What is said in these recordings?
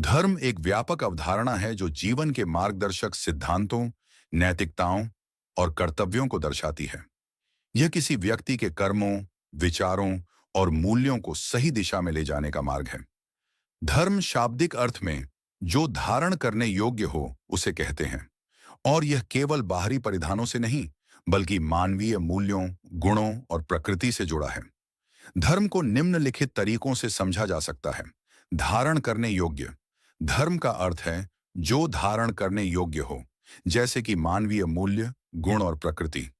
धर्म एक व्यापक अवधारणा है जो जीवन के मार्गदर्शक सिद्धांतों, नैतिकताओं और कर्तव्यों को दर्शाती है। यह किसी व्यक्ति के कर्मों, विचारों और मूल्यों को सही दिशा में ले जाने का मार्ग है। धर्म शाब्दिक अर्थ में जो धारण करने योग्य हो उसे कहते हैं, और यह केवल बाहरी परिधानों से नहीं, बल्कि मानवीय मूल्यों, गुणों और प्रकृति से जुड़ा है। धर्म को निम्नलिखित तरीकों से समझा जा सकता है। धारण करने योग्य। धर्म का अर्थ है जो धारण करने योग्य हो, जैसे कि मानवीय मूल्य, गुण और प्रकृति।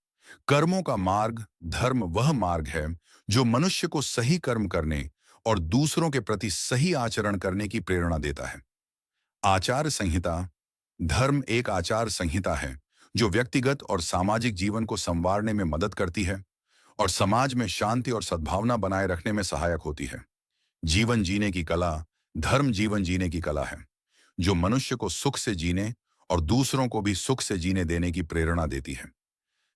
कर्मों का मार्ग। धर्म वह मार्ग है जो मनुष्य को सही कर्म करने और दूसरों के प्रति सही आचरण करने की प्रेरणा देता है। आचार संहिता। धर्म एक आचार संहिता है जो व्यक्तिगत और सामाजिक जीवन को संवारने में मदद करती है और समाज में शांति और सद्भावना बनाए रखने में सहायक होती है। जीवन जीने की कला। धर्म जीवन जीने की कला है जो मनुष्य को सुख से जीने और दूसरों को भी सुख से जीने देने की प्रेरणा देती है।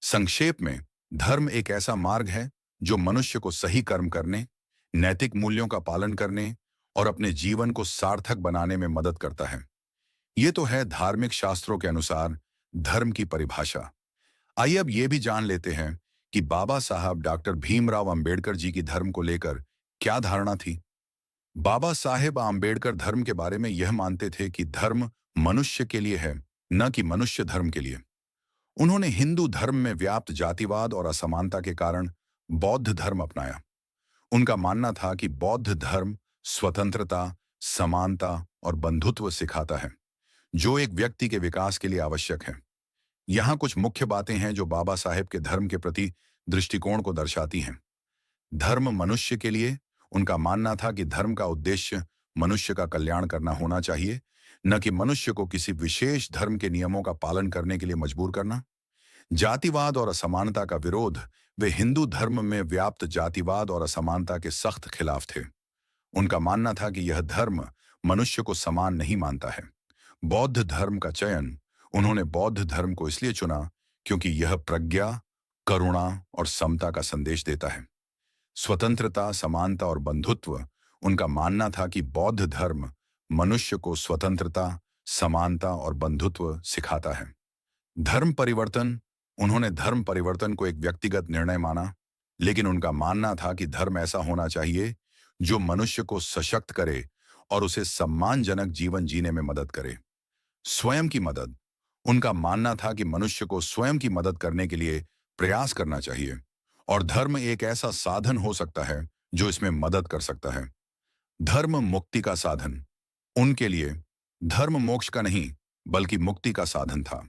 संक्षेप में, धर्म एक ऐसा मार्ग है जो मनुष्य को सही कर्म करने, नैतिक मूल्यों का पालन करने और अपने जीवन को सार्थक बनाने में मदद करता है। ये तो है धार्मिक शास्त्रों के अनुसार धर्म की परिभाषा। आइए अब ये भी जान लेते हैं कि बाबा साहब डॉक्टर भीमराव अंबेडकर जी की धर्म को लेकर क्या धारणा थी। बाबा साहेब आम्बेडकर धर्म के बारे में यह मानते थे कि धर्म मनुष्य के लिए है, न कि मनुष्य धर्म के लिए। उन्होंने हिंदू धर्म में व्याप्त जातिवाद और असमानता के कारण बौद्ध धर्म अपनाया। उनका मानना था कि बौद्ध धर्म स्वतंत्रता, समानता और बंधुत्व सिखाता है, जो एक व्यक्ति के विकास के लिए आवश्यक है। यहाँ कुछ मुख्य बातें हैं जो बाबा साहेब के धर्म के प्रति दृष्टिकोण को दर्शाती हैं। धर्म मनुष्य के लिए। उनका मानना था कि धर्म का उद्देश्य मनुष्य का कल्याण करना होना चाहिए, न कि मनुष्य को किसी विशेष धर्म के नियमों का पालन करने के लिए मजबूर करना। जातिवाद और असमानता का विरोध। वे हिंदू धर्म में व्याप्त जातिवाद और असमानता के सख्त खिलाफ थे। उनका मानना था कि यह धर्म मनुष्य को समान नहीं मानता है। बौद्ध धर्म का चयन। उन्होंने बौद्ध धर्म को इसलिए चुना क्योंकि यह प्रज्ञा, करुणा और समता का संदेश देता है। स्वतंत्रता, समानता और बंधुत्व। उनका मानना था कि बौद्ध धर्म मनुष्य को स्वतंत्रता, समानता और बंधुत्व सिखाता है। धर्म परिवर्तन। उन्होंने धर्म परिवर्तन को एक व्यक्तिगत निर्णय माना, लेकिन उनका मानना था कि धर्म ऐसा होना चाहिए जो मनुष्य को सशक्त करे और उसे सम्मानजनक जीवन जीने में मदद करे। स्वयं की मदद। उनका मानना था कि मनुष्य को स्वयं की मदद करने के लिए प्रयास करना चाहिए और धर्म एक ऐसा साधन हो सकता है जो इसमें मदद कर सकता है। धर्म मुक्ति का साधन। उनके लिए धर्म मोक्ष का नहीं, बल्कि मुक्ति का साधन था।